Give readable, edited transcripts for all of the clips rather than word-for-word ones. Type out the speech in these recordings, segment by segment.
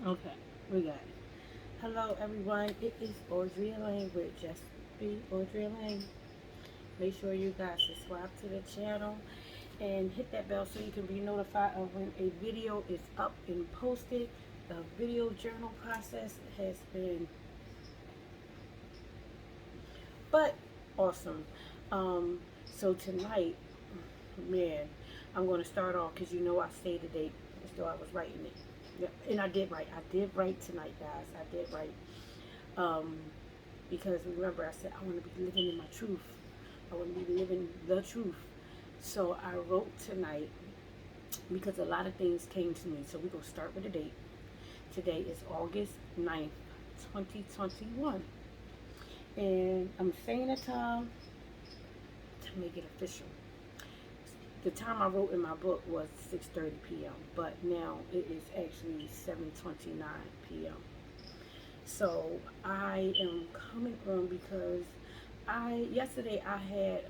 Okay, we got it. Hello, everyone. It is Audrey Lane with Just Be Audrey Lane. Make sure you guys subscribe to the channel and hit that bell so you can be notified of when a video is up and posted. The video journal process has been but awesome. So tonight, man, I'm going to start off because I stayed the date as though I was writing it. Yeah, and I did write. I did write tonight, guys. I did write. Um, because remember, I said I want to be living in my truth. I want to be living the truth. So I wrote tonight because a lot of things came to me. So we're going to start with the date. Today is August 9th, 2021. And I'm saying the time to make it official. The time I wrote in my book was 6:30 p.m., but now it is actually 7:29 p.m. So I am coming on because I yesterday I had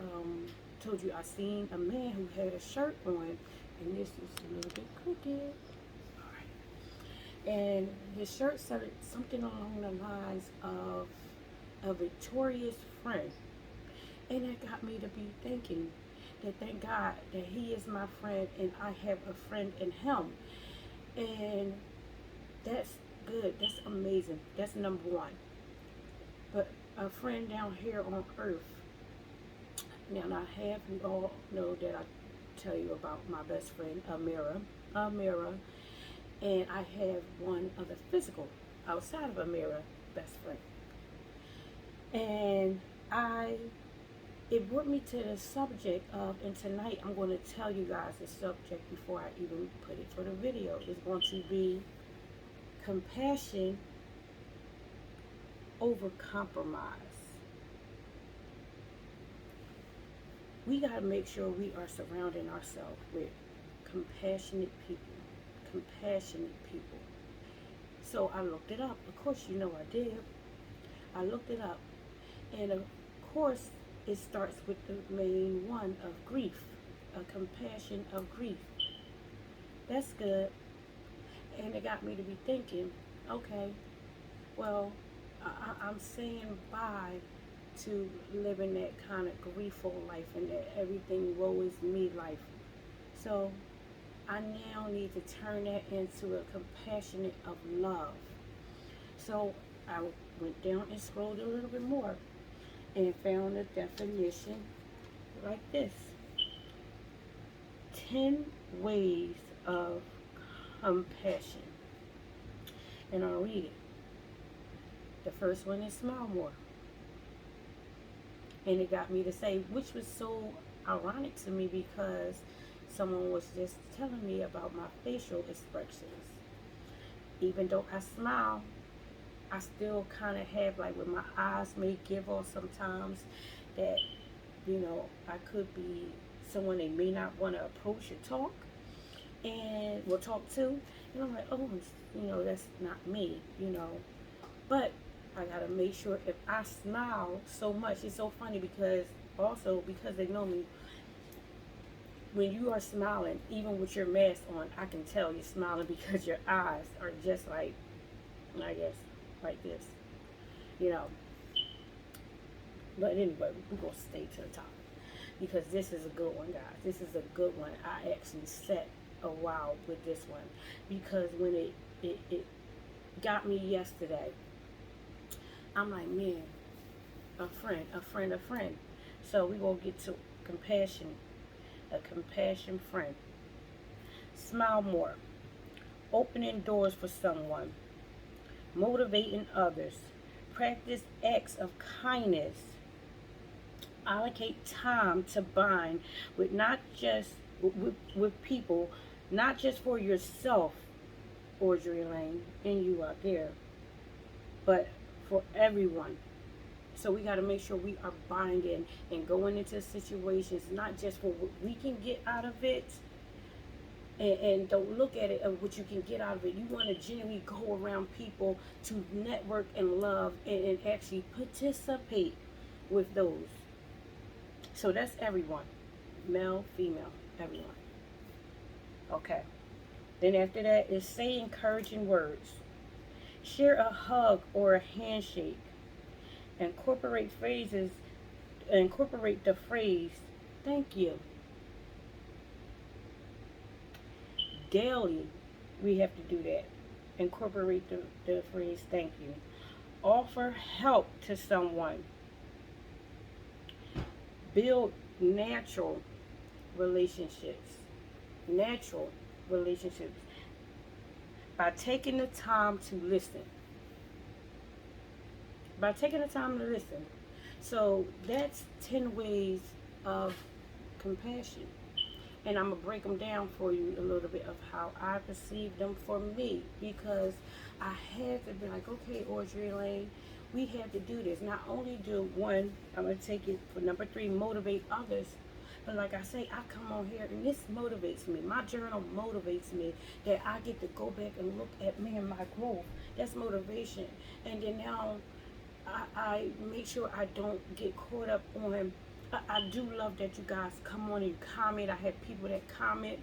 told you I seen a man who had a shirt on, and this is a little bit crooked. All right. And his shirt said something along the lines of a victorious friend, and that got me to be thinking that thank God that he is my friend and I have a friend in him, and that's good. That's amazing. That's number one. But a friend down here on earth. Now, I have you all know that I tell you about my best friend, Amira, and I have one other physical outside of Amira best friend. And it brought me to the subject of, and tonight I'm going to tell you guys the subject before I even put it for the video. It's going to be compassion over compromise. We got to make sure we are surrounding ourselves with compassionate people. Compassionate people. So I looked it up. Of course, I did. I looked it up. And of course, it starts with the main one of grief. A compassion of grief. That's good. And it got me to be thinking, okay, well, I'm saying bye to living that kind of griefful life and that everything woe is me life. So I now need to turn that into a compassionate of love. So I went down and scrolled a little bit more and found a definition like this: 10 ways of compassion. And I'll read it. The first one is smile more. And it got me to say, which was so ironic to me because someone was just telling me about my facial expressions. Even though I smile, I still kind of have, like, when my eyes may give off sometimes that, I could be someone they may not want to approach or talk and will talk to. And I'm like, oh, that's not me. But I gotta make sure if I smile so much, it's so funny because also because they know me, when you are smiling, even with your mask on, I can tell you're smiling because your eyes are just like, I guess, like this, you know. But anyway, we're gonna stay to the top because this is a good one, guys. This is a good one. I actually sat a while with this one because when it got me yesterday, I'm like, man, a friend, a friend, a friend. So we gonna get to compassion, a compassion friend. Smile more, opening doors for someone, motivating others, practice acts of kindness, allocate time to bind with not just with people, not just for yourself, Audrey Lane, and you out there, but for everyone. So we got to make sure we are binding and going into situations, not just for what we can get out of it, and don't look at it of what you can get out of it. You want to genuinely go around people to network and love and actually participate with those. So that's everyone, male, female, everyone. Okay. Then after that is say encouraging words. Share a hug or a handshake. Incorporate phrases. Incorporate the phrase "thank you" daily. We have to do that. Incorporate the phrase "thank you." Offer help to someone. Build natural relationships. Natural relationships by taking the time to listen. By taking the time to listen. So that's 10 ways of compassion. And I'm going to break them down for you a little bit of how I perceive them for me, because I had to be like, okay, Audrey Lane, we have to do this. Not only do one, I'm going to take it for number 3, motivate others. But like I say, I come on here and this motivates me. My journal motivates me that I get to go back and look at me and my growth. That's motivation. And then now I make sure I don't get caught up on. I do love that you guys come on and comment. I have people that comment,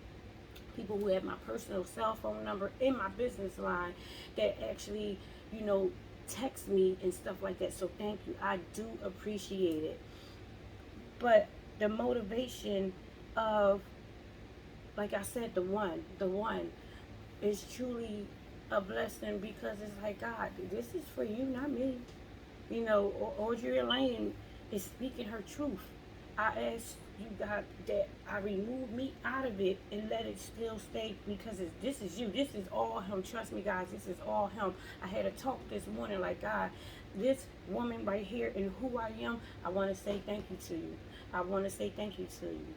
people who have my personal cell phone number in my business line that actually, you know, text me and stuff like that. So thank you. I do appreciate it. But the motivation of, like I said, the one is truly a blessing, because it's like, God, this is for you, not me. You know, Audrey Lane is speaking her truth. I ask you, God, that I remove me out of it and let it still stay, because this is you. This is all Him. Trust me, guys. This is all Him. I had a talk this morning, like, God, this woman right here and who I am, I want to say thank you to you. I want to say thank you to you.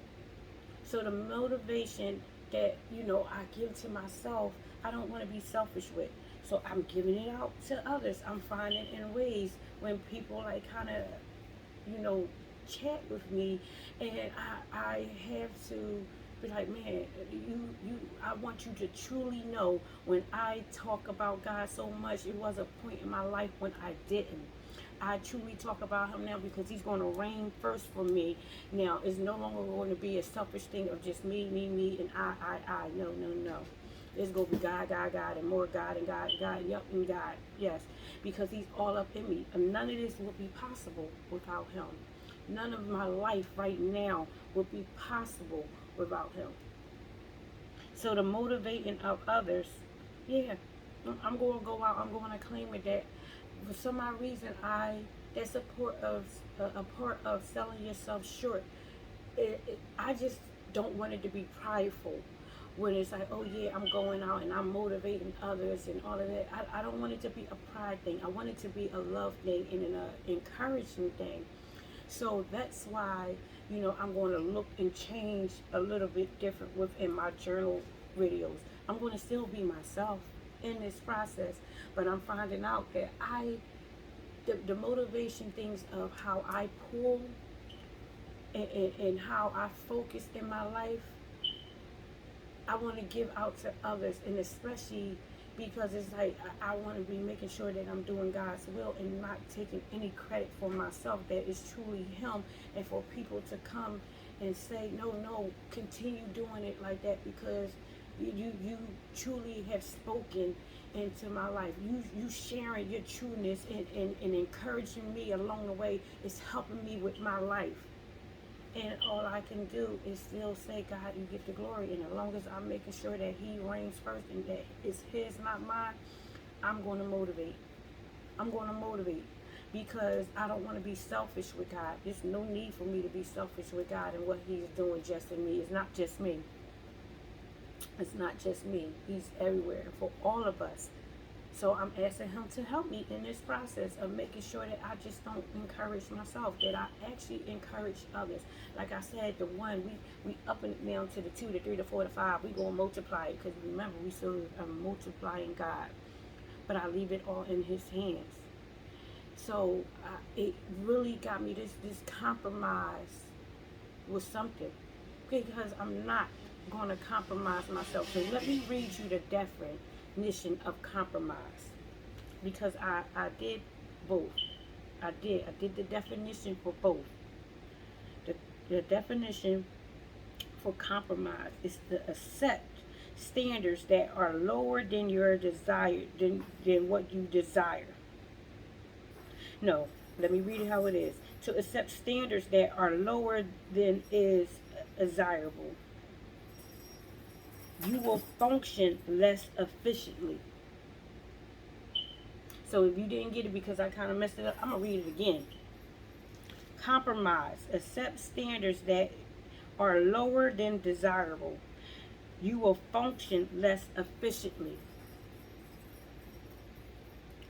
So the motivation that, you know, I give to myself, I don't want to be selfish with. So I'm giving it out to others. I'm finding in ways when people like kind of, you know, chat with me, and I have to be like, man, I want you to truly know, when I talk about God so much, it was a point in my life when I didn't. I truly talk about Him now because He's going to reign first for me. Now, it's no longer going to be a selfish thing of just me, and I. No, no, no. It's going to be God, God, God, and more God, and God, God, yep, and God. Yes, because He's all up in me. And none of this would be possible without Him. None of my life right now would be possible without Him. So the motivating of others, yeah, I'm going to go out. I'm going to claim it that for some odd reason, that's a part of selling yourself short. I just don't want it to be prideful. When it's like, oh yeah, I'm going out and I'm motivating others and all of that. I don't want it to be a pride thing. I want it to be a love thing and an encouragement thing. So that's why, you know, I'm going to look and change a little bit different within my journal videos. I'm going to still be myself in this process, but I'm finding out that the motivation things of how I pull and how I focus in my life, I want to give out to others, and especially because it's like I want to be making sure that I'm doing God's will and not taking any credit for myself, that it's truly Him, and for people to come and say, no, no, continue doing it like that, because you truly have spoken into my life. You sharing your trueness and encouraging me along the way is helping me with my life. And all I can do is still say, God, you get the glory. And as long as I'm making sure that He reigns first and that it's His, not mine, I'm going to motivate. I'm going to motivate, because I don't want to be selfish with God. There's no need for me to be selfish with God and what He's doing just in me. It's not just me. It's not just me. He's everywhere for all of us. So I'm asking Him to help me in this process of making sure that I just don't encourage myself, that I actually encourage others. Like I said, the one, we up and down to the 2, the 3, the 4, the 5. We going to multiply it, because remember, we serve a multiplying God. But I leave it all in His hands. So it really got me, this compromise was something, because I'm not going to compromise myself. So let me read you the definition of compromise, because I did both. I did the definition for both. The definition for compromise is to accept standards that are lower than your desire, than what you desire. No, let me read it how it is. To accept standards that are lower than is desirable, you will function less efficiently. So if you didn't get it because I kind of messed it up, I'm going to read it again. Compromise. Accept standards that are lower than desirable. You will function less efficiently.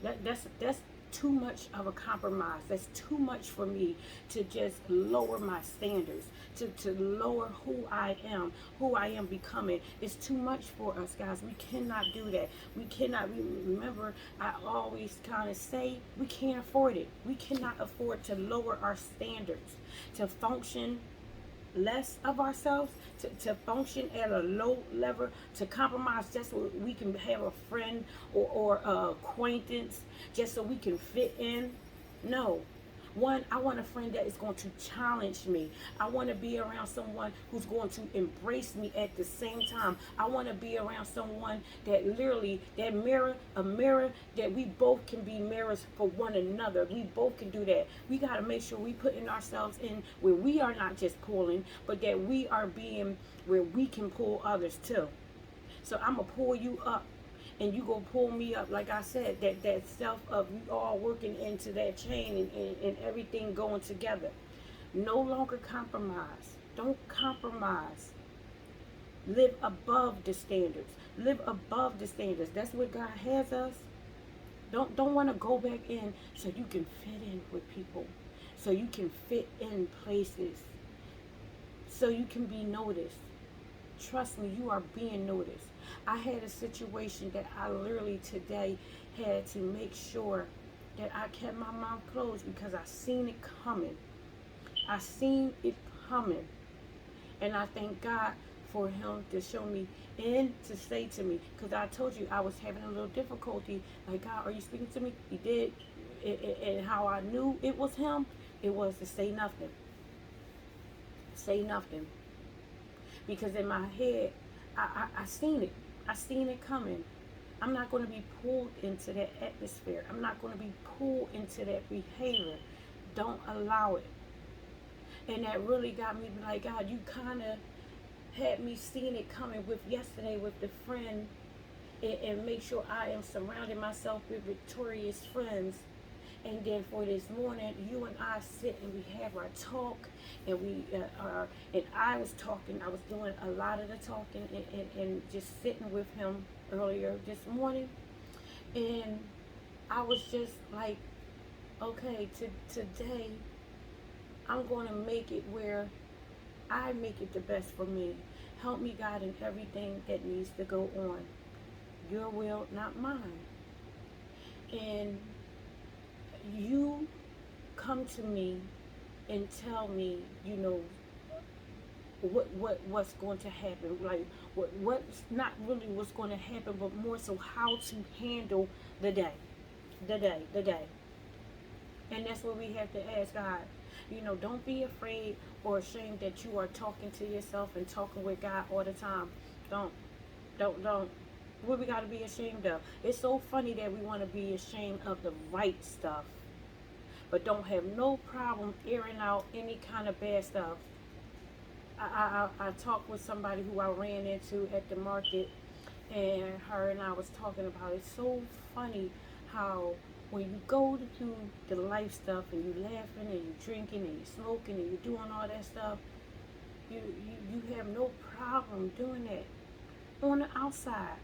That's too much of a compromise. That's too much for me to just lower my standards, to lower who I am becoming. It's too much for us, guys. We cannot do that. We cannot. Remember, I always kind of say we can't afford it. We cannot afford to lower our standards, to function less of ourselves, to function at a low level, to compromise just so we can have a friend or acquaintance, just so we can fit in. No. One, I want a friend that is going to challenge me. I want to be around someone who's going to embrace me at the same time. I want to be around someone that literally, a mirror that we both can be mirrors for one another. We both can do that. We got to make sure we putting ourselves in where we are not just pulling, but that we are being where we can pull others too. So I'm going to pull you up and you gonna pull me up. Like I said, that self of you all working into that chain and everything going together. No longer compromise. Don't compromise. Live above the standards. Live above the standards. That's what God has us. Don't want to go back in so you can fit in with people, so you can fit in places, so you can be noticed. Trust me, you are being noticed. I had a situation that I literally today had to make sure that I kept my mouth closed because I seen it coming. I seen it coming. And I thank God for him to show me and to say to me, because I told you I was having a little difficulty. Like, God, are you speaking to me? He did. And how I knew it was him, it was to say nothing. Say nothing. Because in my head, I seen it. I seen it coming. I'm not going to be pulled into that atmosphere. I'm not going to be pulled into that behavior. Don't allow it. And that really got me like, God, you kind of had me seeing it coming with yesterday with the friend, and make sure I am surrounding myself with victorious friends. And then for this morning, you and I sit and we have our talk, and we and I was talking. I was doing a lot of the talking and just sitting with him earlier this morning, and I was just like, okay, today I'm going to make it where I make it the best for me. Help me, God, in everything that needs to go on. Your will, not mine. And you come to me and tell me, what's going to happen, like what's not really what's going to happen, but more so how to handle the day, the day. And that's what we have to ask God. Don't be afraid or ashamed that you are talking to yourself and talking with God all the time. Don't. What we got to be ashamed of? It's so funny that we want to be ashamed of the right stuff, but don't have no problem airing out any kind of bad stuff. I talked with somebody who I ran into at the market, and her and I was talking about it. It's so funny how when you go to the life stuff and you laughing and you drinking and you smoking and you doing all that stuff, you have no problem doing that on the outside.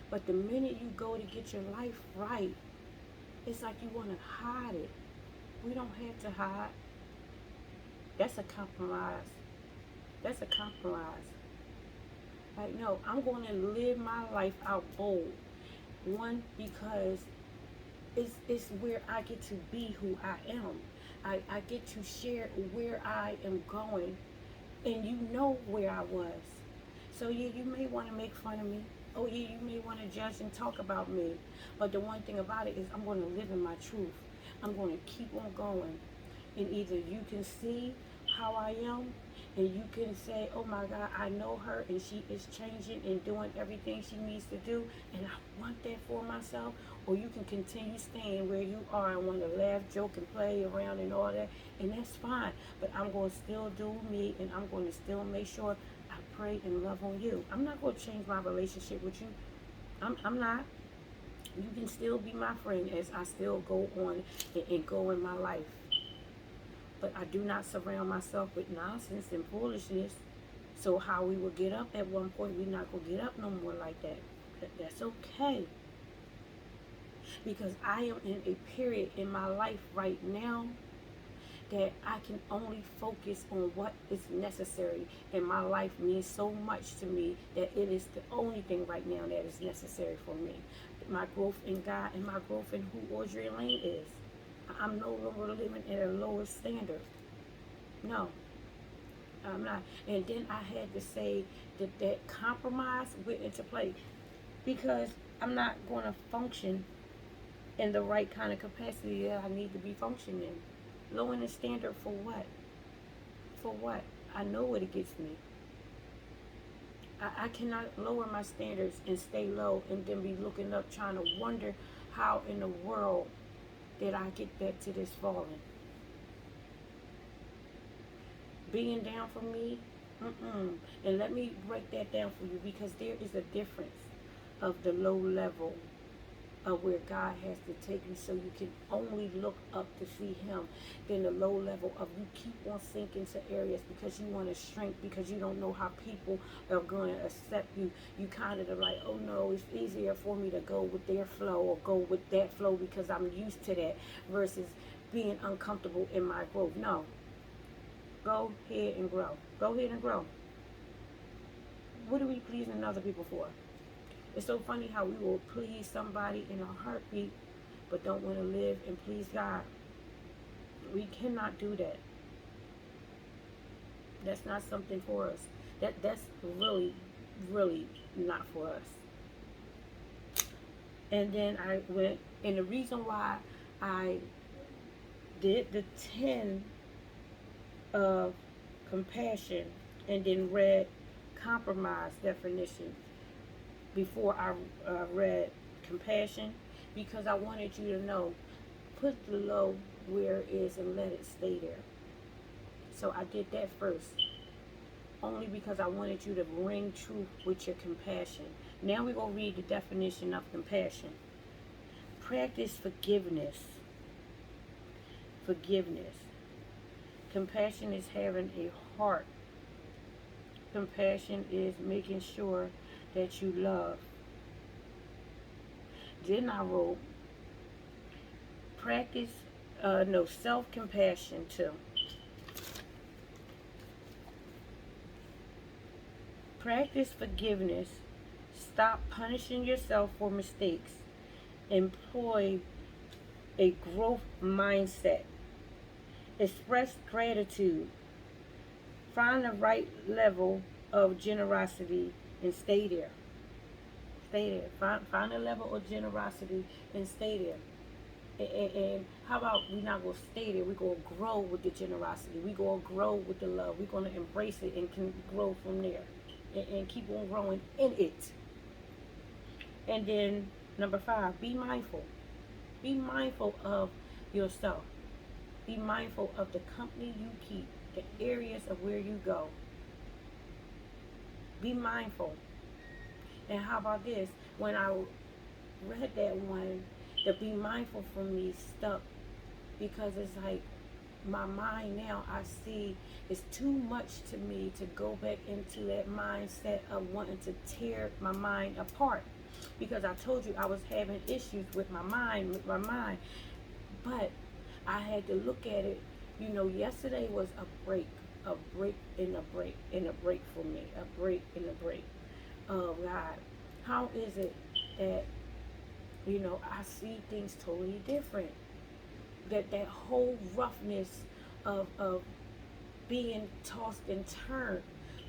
But the minute you go to get your life right, it's like you want to hide it. We don't have to hide. That's a compromise. That's a compromise. Like, no, I'm going to live my life out bold. One, because it's where I get to be who I am. I get to share where I am going. And you know where I was. So, yeah, you may want to make fun of me. Oh, yeah, you may want to judge and talk about me. But the one thing about it is I'm going to live in my truth. I'm going to keep on going. And either you can see how I am, and you can say, oh my God, I know her and she is changing and doing everything she needs to do, and I want that for myself. Or you can continue staying where you are and want to laugh, joke, and play around and all that, and that's fine. But I'm going to still do me, and I'm going to still make sure I pray and love on you. I'm not going to change my relationship with you. I'm not. You can still be my friend as I still go on and go in my life. But I do not surround myself with nonsense and foolishness. So how we will get up at one point, we're not going to get up no more like that. That's okay. Because I am in a period in my life right now that I can only focus on what is necessary. And my life means so much to me that it is the only thing right now that is necessary for me. My growth in God and my growth in who Audrey Lane is. I'm no longer living at a lower standard. No, I'm not. And then I had to say that that compromise went into play because I'm not going to function in the right kind of capacity that I need to be functioning. Lowering the standard for what? For what? I know what it gets me. I cannot lower my standards and stay low and then be looking up trying to wonder how in the world did I get back to this falling. Being down for me, and let me break that down for you because there is a difference of the low level of where God has to take you so you can only look up to see him, then the low level of you keep on sinking to areas because you want to shrink because you don't know how people are going to accept you. You kind of are like, oh no, it's easier for me to go with their flow or go with that flow because I'm used to that versus being uncomfortable in my growth. No, go ahead and grow. Go ahead and grow. What are we pleasing other people for? It's so funny how we will please somebody in a heartbeat, but don't want to live and please God. We cannot do that. That's not something for us. That's really, really not for us. And then I went, and the reason why I did the 10 of compassion and then read compromise definition before I read compassion, because I wanted you to know, put the low where it is and let it stay there. So I did that first, only because I wanted you to ring truth with your compassion. Now we're going to read the definition of compassion. Practice forgiveness. Forgiveness. Compassion is having a heart. Compassion is making sure that you love. Then I wrote self-compassion too. Practice forgiveness. Stop punishing yourself for mistakes. Employ a growth mindset. Express gratitude. Find the right level of generosity and stay there. Stay there. Find a level of generosity and stay there. And how about we not going to stay there? We're going to grow with the generosity. We're going to grow with the love. We're going to embrace it and can grow from there. And keep on growing in it. And then number 5, be mindful. Be mindful of yourself. Be mindful of the company you keep, the areas of where you go. Be mindful. And how about this? When I read that one, the be mindful for me stuck because it's like my mind now, I see it's too much to me to go back into that mindset of wanting to tear my mind apart. Because I told you I was having issues with my mind, But I had to look at it. Yesterday was a break and a break and a break for me, a break and a break. Oh God, how is it that I see things totally different? That whole roughness of being tossed and turned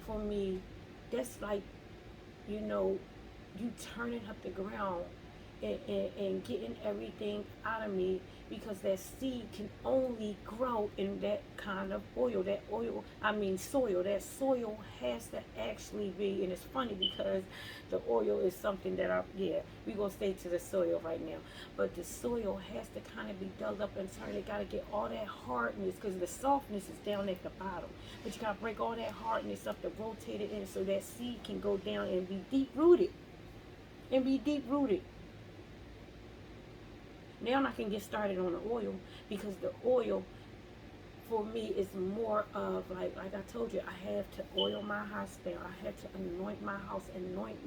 for me, that's like you turning up the ground and getting everything out of me, because that seed can only grow in that kind of oil. That oil, I mean soil. That soil has to actually be, and it's funny because the oil is something that yeah, we're going to stay to the soil right now. But the soil has to kind of be dug up and turned. They got to get all that hardness, because the softness is down at the bottom. But you got to break all that hardness up to rotate it in so that seed can go down and be deep rooted. And be deep rooted. Now I can get started on the oil, because the oil for me is more of like I told you, I have to oil my house down. I have to anoint my house, anoint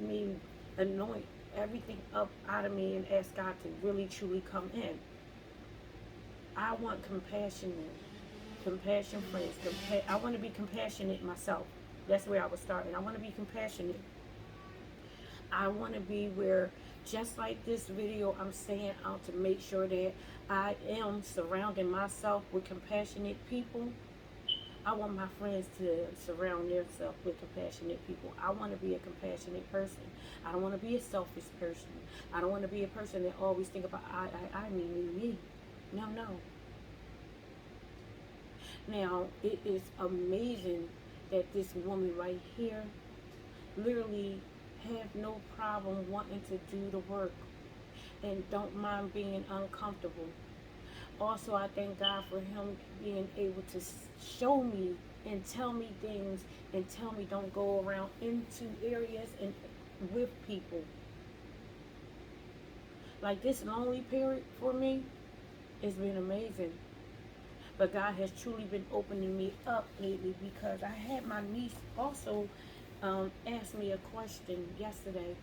everything up out of me, and ask God to really truly come in. I want compassion friends. I want to be compassionate myself. That's where I was starting. I want to be compassionate. I want to be where, just like this video, I'm saying out to make sure that I am surrounding myself with compassionate people. I want my friends to surround themselves with compassionate people. I want to be a compassionate person. I don't want to be a selfish person. I don't want to be a person that always think about me. No, no. Now, it is amazing that this woman right here literally have no problem wanting to do the work and don't mind being uncomfortable. Also, I thank God for him being able to show me and tell me things, and tell me don't go around into areas and with people. Like this lonely period for me has been amazing. But God has truly been opening me up lately, because I had my niece also asked me a question yesterday.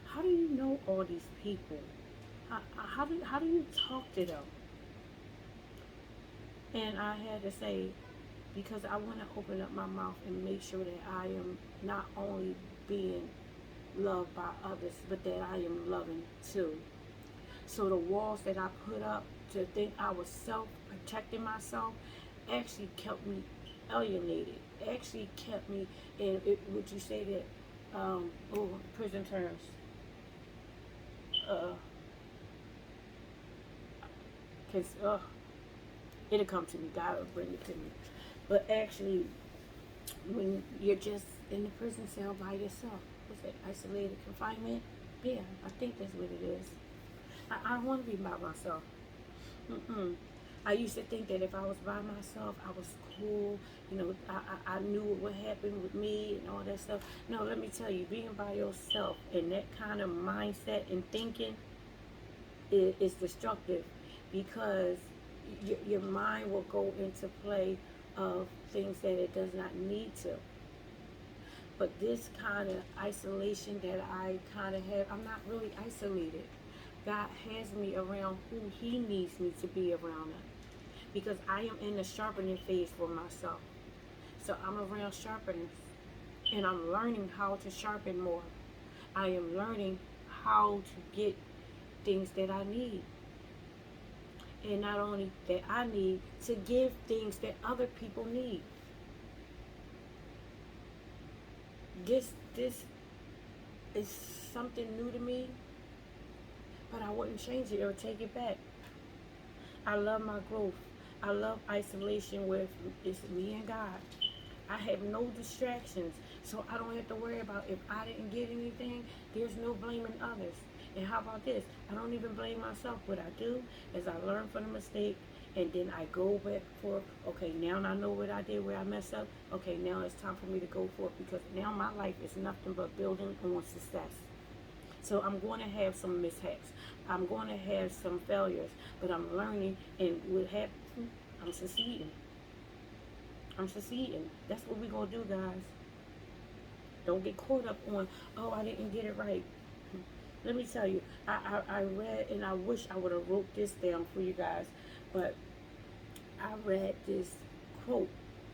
How do you know all these people? How do you talk to them? And I had to say, because I want to open up my mouth and make sure that I am not only being loved by others, but that I am loving too. So the walls that I put up to think I was protecting myself actually kept me alienated. Actually kept me in. Would you say that? Prison terms. Cause it'll come to me. God will bring it to me. But actually, when you're just in the prison cell by yourself, what's that? Isolated confinement. Yeah, I think that's what it is. I don't want to be by myself. Mm-mm. I used to think that if I was by myself, I was cool. I knew what would happen with me and all that stuff. No, let me tell you, being by yourself and that kind of mindset and thinking is destructive, because your mind will go into play of things that it does not need to. But this kind of isolation that I kind of have, I'm not really isolated. God has me around who he needs me to be around them, because I am in the sharpening phase for myself. So I'm around sharpeners, and I'm learning how to sharpen more. I am learning how to get things that I need. And not only that I need, to give things that other people need. This is something new to me, but I wouldn't change it or take it back. I love my growth. I love isolation where it's me and God. I have no distractions, so I don't have to worry about if I didn't get anything. There's no blaming others. And how about this? I don't even blame myself. What I do is I learn from the mistake, and then I go back for, okay, now I know what I did, where I messed up. Okay, now it's time for me to go for it, because now my life is nothing but building on success. So I'm going to have some mishaps. I'm going to have some failures, but I'm learning, and what happens, I'm succeeding. I'm succeeding. That's what we're going to do, guys. Don't get caught up on, oh, I didn't get it right. Let me tell you, I read, and I wish I would have wrote this down for you guys, but I read this quote,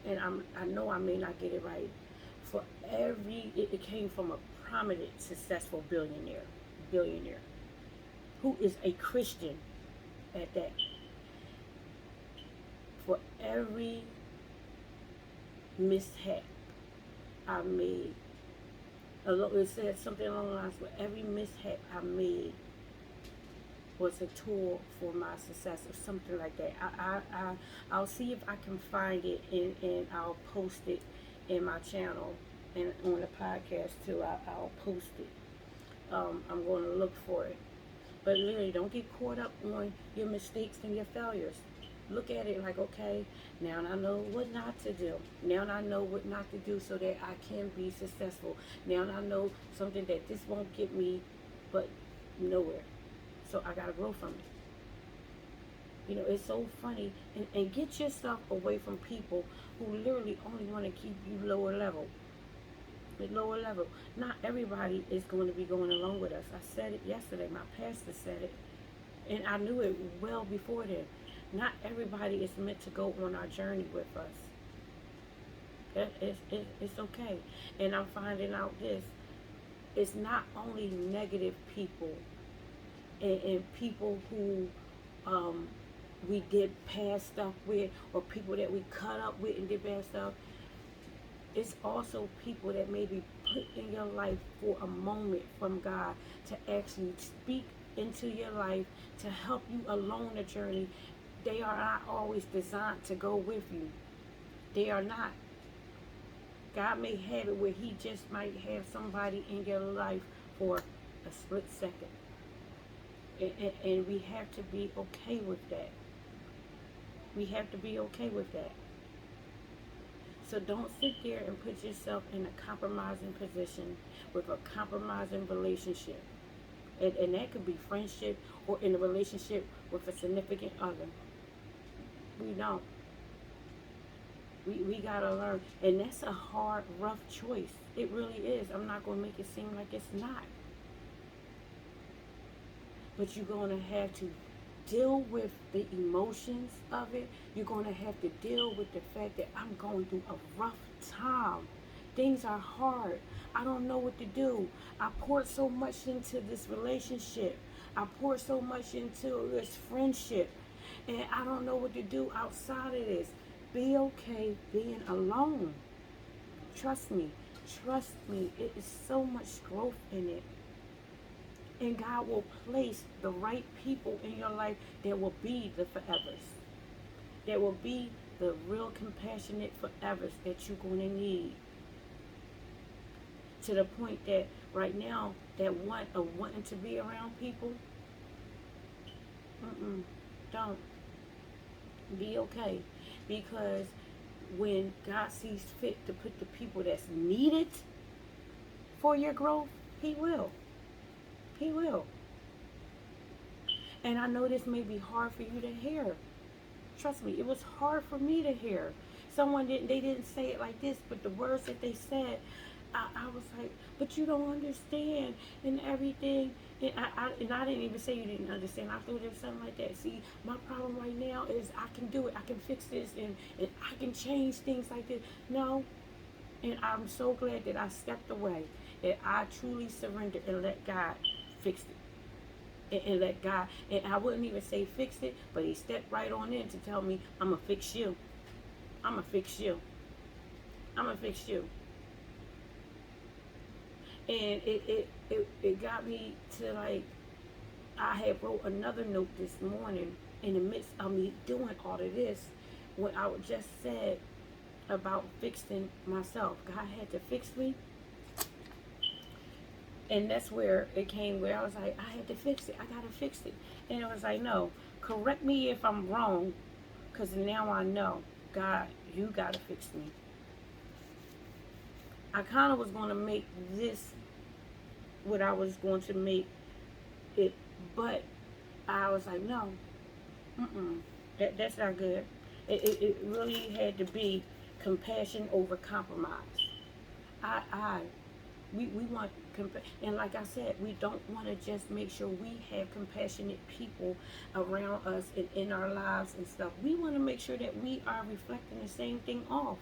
and I know I may not get it right. For it came from a prominent, successful billionaire, who is a Christian at that. For every mishap I made, it said something along the lines, for every mishap I made, was a tool for my success or something like that. I'll see if I can find it and I'll post it in my channel and on the podcast too. I'll post it. I'm going to look for it. But literally, don't get caught up on your mistakes and your failures. Look at it like, okay, now I know what not to do. Now I know what not to do so that I can be successful. Now I know something that this won't get me, but nowhere. So I got to grow from it. You know, it's so funny. And get yourself away from people who literally only want to keep you lower level. At lower level. Not everybody is going to be going along with us. I said it yesterday. My pastor said it. And I knew it well before then. Not everybody is meant to go on our journey with us. It's okay. And I'm finding out this. It's not only negative people and people who we did bad stuff with, or people that we cut up with and did bad stuff. It's also people that may be put in your life for a moment from God to actually speak into your life, to help you along the journey. They are not always designed to go with you. They are not. God may have it where he just might have somebody in your life for a split second. And we have to be okay with that. We have to be okay with that. So don't sit there and put yourself in a compromising position with a compromising relationship. And that could be friendship or in a relationship with a significant other. We don't. We gotta learn. And that's a hard, rough choice. It really is. I'm not gonna make it seem like it's not. But you're gonna have to deal with the emotions of it. You're going to have to deal with the fact that I'm going through a rough time. Things are hard. I don't know what to do. I poured so much into this relationship. I poured so much into this friendship. And I don't know what to do outside of this. Be okay being alone. Trust me. Trust me. It is so much growth in it. And God will place the right people in your life that will be the forevers. That will be the real compassionate forevers that you're going to need. To the point that right now, that wanting to be around people, don't. Be okay. Because when God sees fit to put the people that's needed for your growth, he will. He will. And I know this may be hard for you to hear. Trust me, it was hard for me to hear. They didn't say it like this, but the words that they said, I was like, but you don't understand and everything. And I didn't even say you didn't understand. I thought it was something like that. See, my problem right now is I can do it. I can fix this and I can change things like this. No. And I'm so glad that I stepped away. That I truly surrendered and let God fix it. And let God, and I wouldn't even say fix it, but he stepped right on in to tell me, I'm going to fix you. I'm going to fix you. I'm going to fix you. And it got me to like, I had wrote another note this morning in the midst of me doing all of this, what I just said about fixing myself. God had to fix me. And that's where it came, where I was like, I had to fix it. I got to fix it. And it was like, no, correct me if I'm wrong, because now I know, God, you got to fix me. I kind of was going to make this what I was going to make it, but I was like, no, that's not good. It really had to be compassion over compromise. We want, and like I said, we don't want to just make sure we have compassionate people around us and in our lives and stuff. We want to make sure that we are reflecting the same thing off.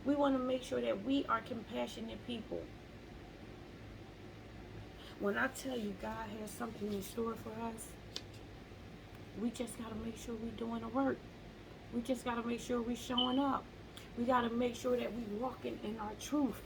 We want to make sure that we are compassionate people. When I tell you God has something in store for us, we just got to make sure we're doing the work. We just got to make sure we're showing up. We got to make sure that we're walking in our truth.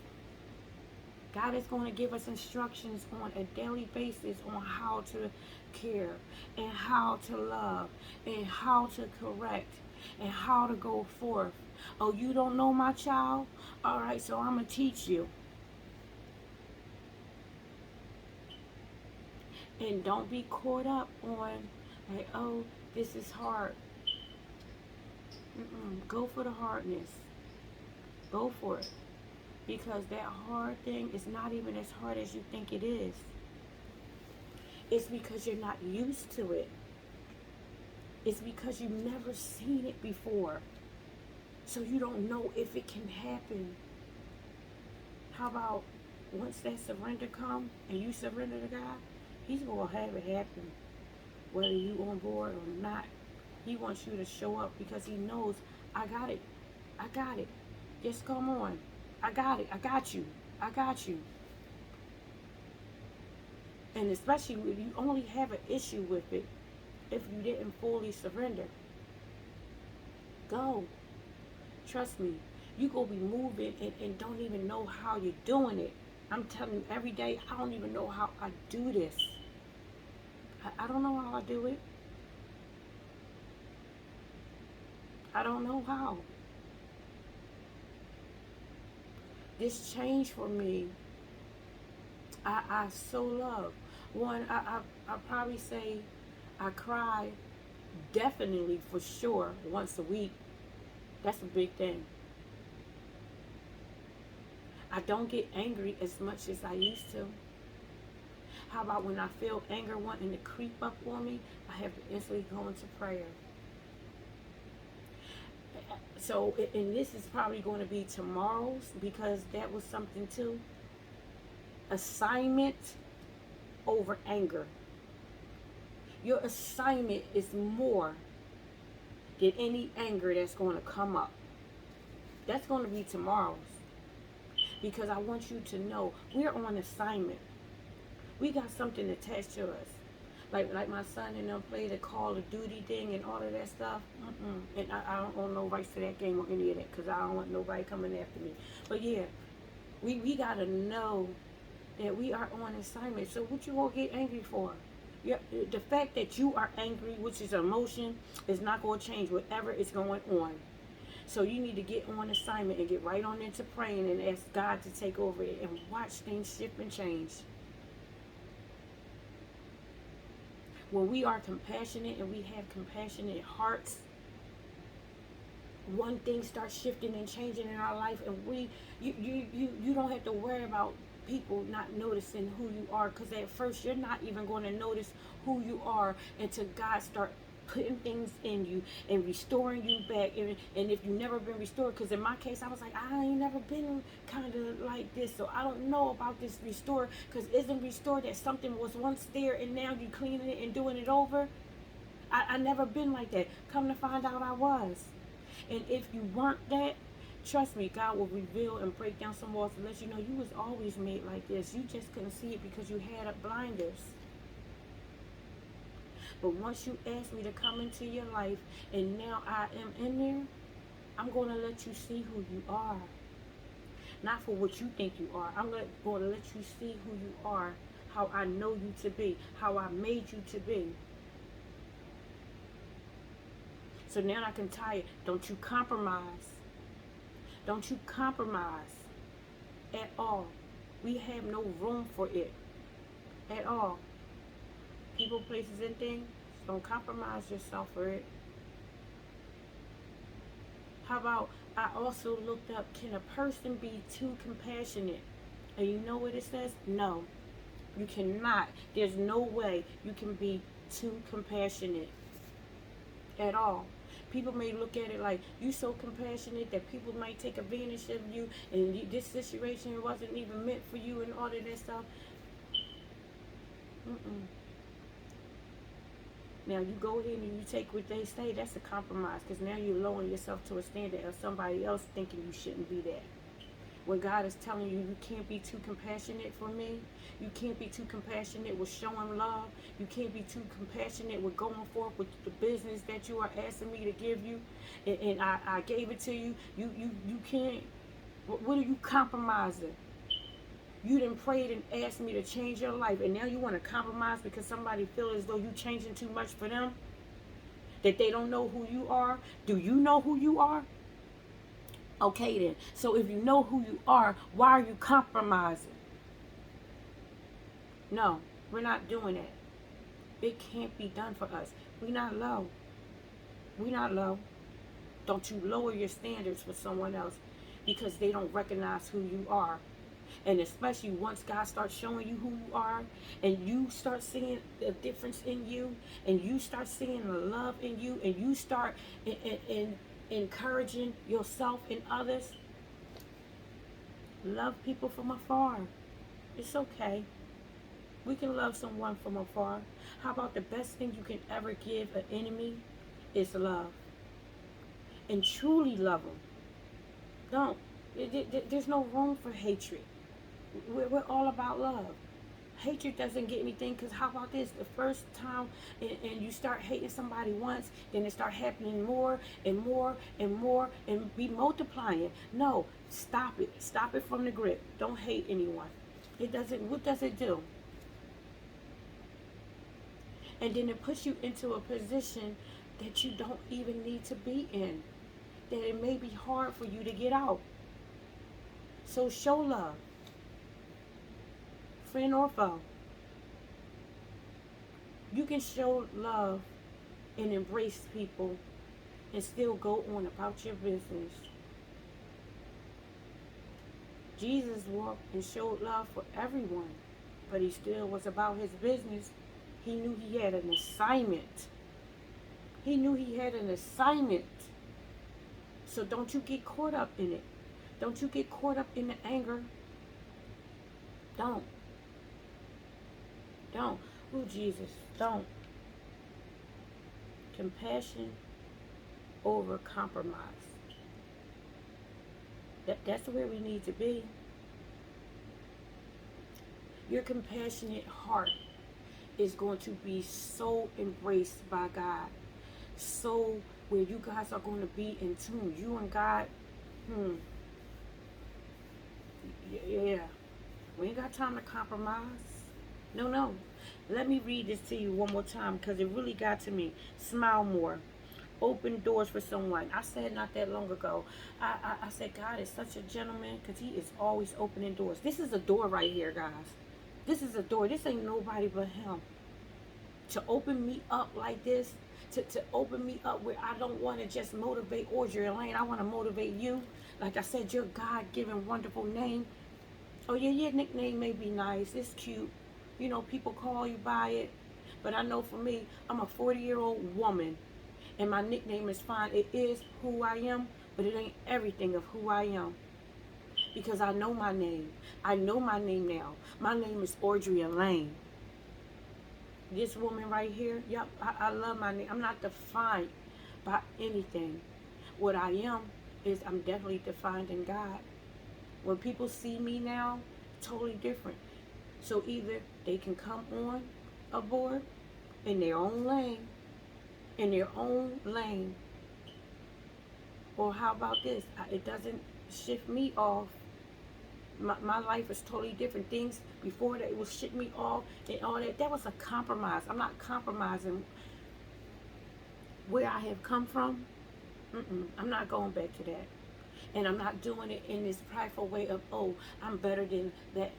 God is going to give us instructions on a daily basis on how to care and how to love and how to correct and how to go forth. Oh, you don't know, my child? All right, so I'm going to teach you. And don't be caught up on, like, oh, this is hard. Go for the hardness. Go for it. Because that hard thing is not even as hard as you think it is. It's because you're not used to it. It's because you've never seen it before. So you don't know if it can happen. How about once that surrender comes and you surrender to God, He's going to have it happen. Whether you on board or not, He wants you to show up because He knows, I got it. I got it. Just come on. I got it. I got you. I got you. And especially when you only have an issue with it if you didn't fully surrender. Go. Trust me. You going to be moving and don't even know how you're doing it. I'm telling you, every day, I don't even know how I do this. I don't know how I do it. I don't know how. This change for me, I so love. One, I probably say I cry definitely for sure once a week. That's a big thing. I don't get angry as much as I used to. How about when I feel anger wanting to creep up on me, I have to instantly go into prayer. So, and this is probably going to be tomorrow's because that was something too. Assignment over anger. Your assignment is more than any anger that's going to come up. That's going to be tomorrow's. Because I want you to know we're on assignment. We got something attached to us. Like my son and them play the Call of Duty thing and all of that stuff. And I don't want no rights to that game or any of that because I don't want nobody coming after me. But yeah, we got to know that we are on assignment. So what you going to get angry for? The fact that you are angry, which is emotion, is not going to change whatever is going on. So you need to get on assignment and get right on into praying and ask God to take over it and watch things shift and change. When we are compassionate and we have compassionate hearts, one thing starts shifting and changing in our life, and you don't have to worry about people not noticing who you are, because at first you're not even going to notice who you are until God start putting things in you and restoring you back. And if you've never been restored, because in my case I was like, I ain't never been kind of like this, so I don't know about this restore, because isn't restored that something was once there and now you cleaning it and doing it over? I never been like that. Come to find out I was. And if you weren't that, trust me, God will reveal and break down some walls to let you know you was always made like this. You just couldn't see it because you had blinders. But once you ask me to come into your life and now I am in there, I'm going to let you see who you are. Not for what you think you are. I'm going to let you see who you are, how I know you to be, how I made you to be. So now I can tell you, don't you compromise. Don't you compromise at all. We have no room for it at all. People, places, and things, don't compromise yourself for it. How about, I also looked up, can a person be too compassionate? And you know what it says? No, you cannot. There's no way you can be too compassionate at all. People may look at it like you so compassionate that people might take advantage of you, and this situation wasn't even meant for you and all of that stuff. Now you go ahead and you take what they say. That's a compromise, because now you're lowering yourself to a standard of somebody else thinking you shouldn't be that. When God is telling you, you can't be too compassionate for me. You can't be too compassionate with showing love. You can't be too compassionate with going forth with the business that you are asking me to give you. And I gave it to you. You can't. What are you compromising? You done prayed and asked me to change your life, and now you want to compromise because somebody feel as though you changing too much for them, that they don't know who you are. Do you know who you are? Okay then. So if you know who you are, why are you compromising? No, we're not doing that. It can't be done for us. We're not low. We're not low. Don't you lower your standards for someone else because they don't recognize who you are. And especially once God starts showing you who you are, and you start seeing the difference in you, and you start seeing the love in you, and you start in encouraging yourself and others, love people from afar. It's okay. We can love someone from afar. How about the best thing you can ever give an enemy is love, and truly love them. Don't. There's no room for hatred. We're all about love. Hatred doesn't get anything, because how about this? The first time and you start hating somebody once, then it start happening more and more and more and be multiplying. No, stop it. Stop it from the grip. Don't hate anyone. It doesn't. What does it do? And then it puts you into a position that you don't even need to be in, that it may be hard for you to get out. So show love, friend or foe. You can show love and embrace people and still go on about your business. Jesus walked and showed love for everyone, but he still was about his business. He knew he had an assignment. He knew he had an assignment. So don't you get caught up in it. Don't you get caught up in the anger. Don't. Don't. Oh, Jesus. Don't. Compassion over compromise. That's where we need to be. Your compassionate heart is going to be so embraced by God. So where you guys are going to be in tune. You and God. Yeah. We ain't got time to compromise. No. Let me read this to you one more time because it really got to me. Smile more. Open doors for someone. I said not that long ago. I said God is such a gentleman because he is always opening doors. This is a door right here, guys. This is a door. This ain't nobody but him. To open me up like this. To open me up where I don't want to just motivate Audrey Elaine. I want to motivate you. Like I said, your God-given wonderful name. Oh, yeah, your nickname may be nice. It's cute. You know, people call you by it. But I know for me, I'm a 40-year-old woman. And my nickname is fine. It is who I am. But it ain't everything of who I am. Because I know my name. I know my name now. My name is Audrey Elaine. This woman right here, yep, I love my name. I'm not defined by anything. What I am is I'm definitely defined in God. When people see me now, totally different. So either they can come on aboard in their own lane, or how about this? It doesn't shift me off. My life is totally different. Things before that, it was shit me off and all that. That was a compromise. I'm not compromising where I have come from. I'm not going back to that. And I'm not doing it in this prideful way of, oh, I'm better than that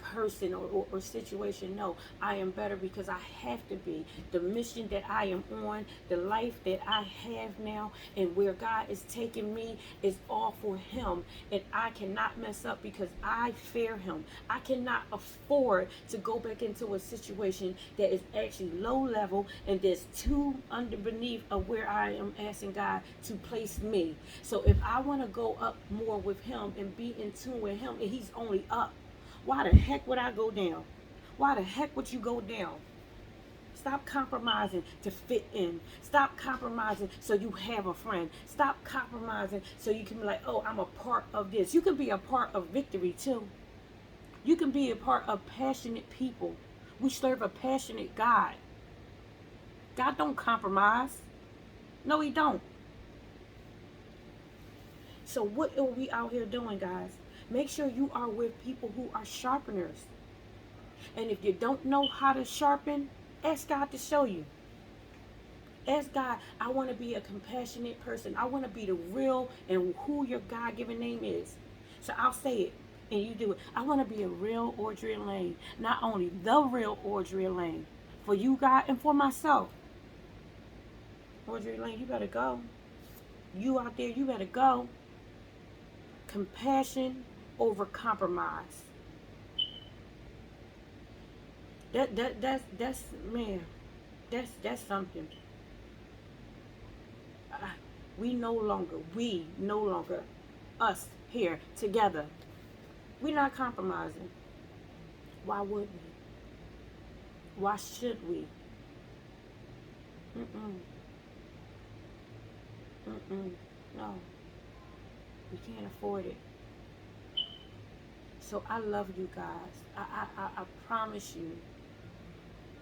person or situation. No, I am better because I have to be. The mission that I am on, the life that I have now, and where God is taking me is all for him. And I cannot mess up because I fear him. I cannot afford to go back into a situation that is actually low level and there's too under beneath of where I am asking God to place me. So if I want to go up more with him and be in tune with him, and he's only up, why the heck would I go down? Why the heck would you go down? Stop compromising to fit in. Stop compromising so you have a friend. Stop compromising so you can be like, oh, I'm a part of this. You can be a part of victory too. You can be a part of passionate people. We serve a passionate God. God don't compromise. No, he don't. So what are we out here doing, guys? Make sure you are with people who are sharpeners. And if you don't know how to sharpen, ask God to show you. Ask God, I want to be a compassionate person. I want to be the real and who your God-given name is. So I'll say it and you do it. I want to be a real Audrey Lane. Not only the real Audrey Lane. For you, God, and for myself. Audrey Lane, you better go. You out there, you better go. Compassion over compromise. That's man. That's something. Uh, we no longer, us here together. We're not compromising. Why would we? Why should we? Mm-mm. Mm-mm. No, we can't afford it. So I love you guys. I promise you,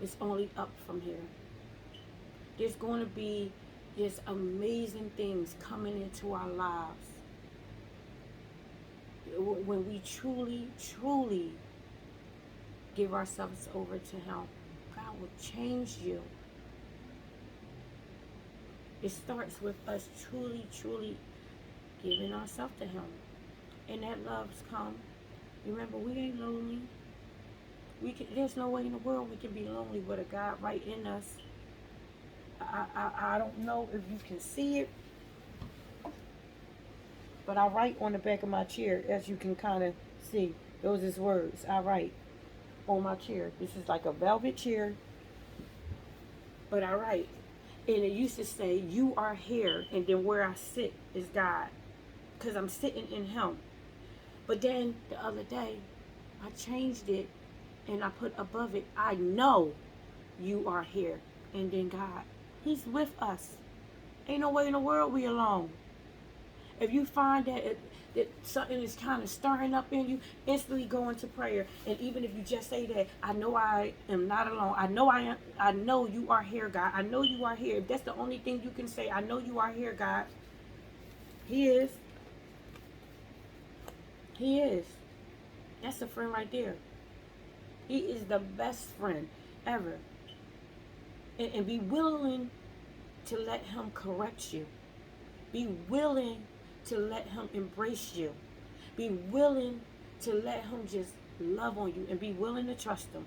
it's only up from here. There's going to be just amazing things coming into our lives when we truly, truly give ourselves over to Him. God will change you. It starts with us truly, truly giving ourselves to Him. And that love's come. Remember, we ain't lonely. There's no way in the world we can be lonely with a God right in us. I don't know if you can see it, but I write on the back of my chair, as you can kind of see. Those is words I write on my chair. This is like a velvet chair, but I write. And it used to say, you are here, and then where I sit is God, because I'm sitting in Him. But then the other day, I changed it, and I put above it, I know you are here. And then God, He's with us. Ain't no way in the world we alone. If you find that something is kind of stirring up in you, instantly go into prayer. And even if you just say that, I know I am not alone. I know you are here, God. I know you are here. If that's the only thing you can say, I know you are here, God. He is. He is. That's a friend right there. He is the best friend ever. And be willing to let Him correct you. Be willing to let Him embrace you. Be willing to let Him just love on you, and be willing to trust Him.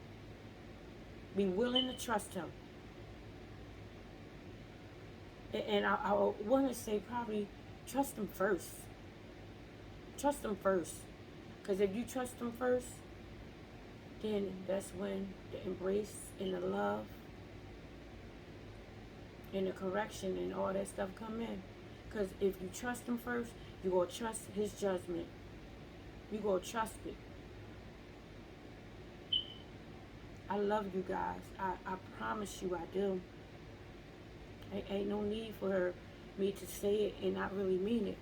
Be willing to trust Him. And I want to say probably trust Him first. Trust Him first. Because if you trust Him first, then that's when the embrace and the love and the correction and all that stuff come in. Because if you trust Him first, you're going to trust His judgment. You're going to trust it. I love you guys. I promise you I do. Ain't no need for me to say it and not really mean it.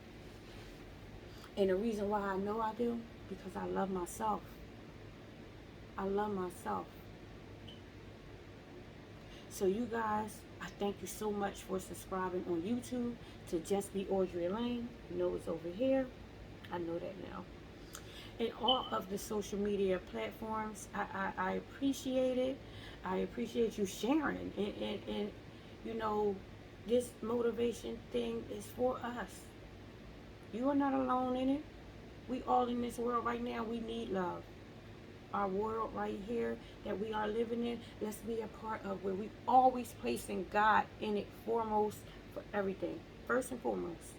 And the reason why I know I do, because I love myself. I love myself. So you guys, I thank you so much for subscribing on YouTube to Just Be Audrey Lane. You know it's over here. I know that now. And all of the social media platforms, I appreciate it. I appreciate you sharing. And you know, this motivation thing is for us. You are not alone in it. We all in this world right now, we need love. Our world right here that we are living in, let's be a part of where we always placing God in it foremost for everything. First and foremost.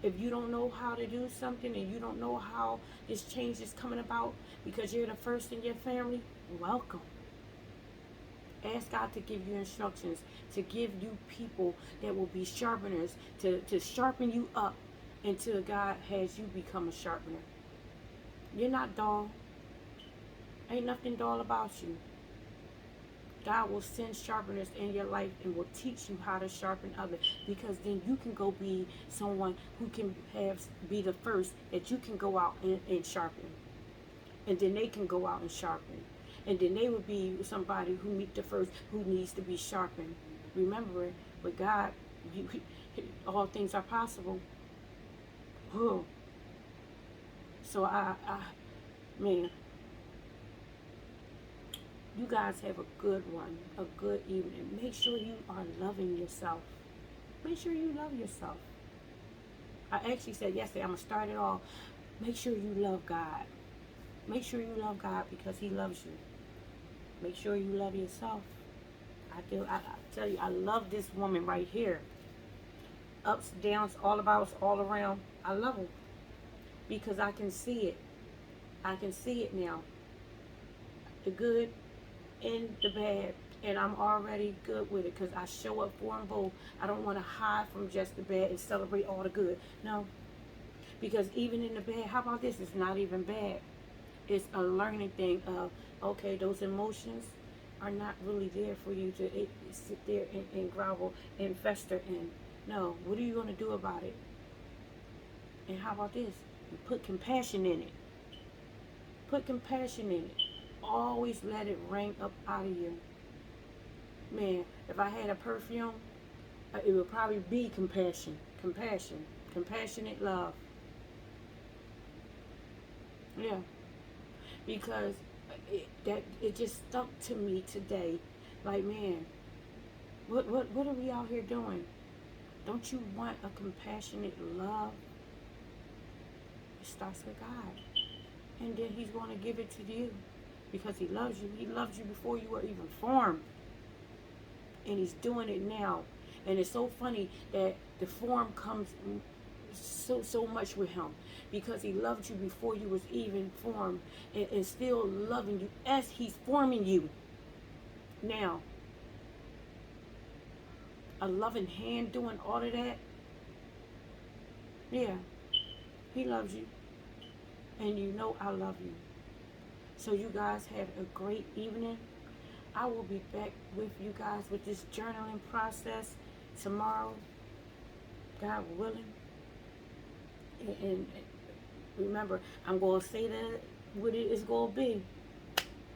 If you don't know how to do something and you don't know how this change is coming about because you're the first in your family, welcome. Ask God to give you instructions, to give you people that will be sharpeners, to sharpen you up until God has you become a sharpener. You're not dull. Ain't nothing dull about you. God will send sharpeners in your life and will teach you how to sharpen others, because then you can go be someone who can be the first that you can go out and sharpen. And then they can go out and sharpen. And then they will be somebody who meet the first who needs to be sharpened. Remember, with God, all things are possible. Oh, So man, you guys have a good one, a good evening. Make sure you are loving yourself. Make sure you love yourself. I actually said yesterday, I'm going to start it off. Make sure you love God. Make sure you love God because He loves you. Make sure you love yourself. I tell you, I love this woman right here. Ups, downs, all about us, all around. I love her because I can see it. I can see it now. The good and the bad. And I'm already good with it because I show up for them both. I don't want to hide from just the bad and celebrate all the good. No. Because even in the bad, how about this? It's not even bad. It's a learning thing of, okay, those emotions are not really there for you to sit there and grovel and fester in. No, what are you going to do about it? And how about this? You put compassion in it. Put compassion in it. Always let it ring up out of you. Man, if I had a perfume, it would probably be compassion. Compassion. Compassionate love. Yeah. Because it just stuck to me today. Like, man, what are we out here doing? Don't you want a compassionate love? It starts with God. And then He's going to give it to you. Because He loves you. He loved you before you were even formed. And He's doing it now. And it's so funny that the form comes so much with Him. Because He loved you before you was even formed. And still loving you as He's forming you. Now, a loving hand doing all of that. Yeah. He loves you. And you know I love you. So you guys have a great evening. I will be back with you guys with this journaling process tomorrow, God willing. And remember, I'm going to say that what it is going to be.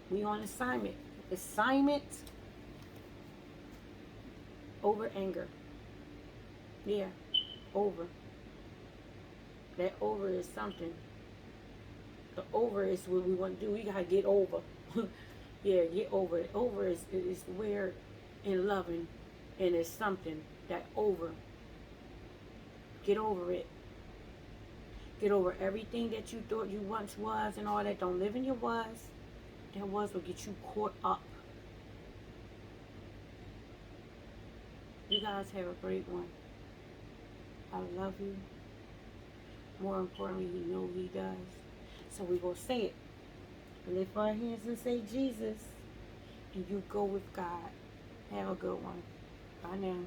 We on assignment. Assignment over anger. Yeah, over. That over is something. The over is what we want to do. We got to get over. Yeah, get over it. Over is where in loving, and it's something that over. Get over it. Get over everything that you thought you once was and all that. Don't live in your was. That was will get you caught up. You guys have a great one. I love you. More importantly, you know He does. So we going to say it. Lift our hands and say Jesus. And you go with God. Have a good one. Bye now.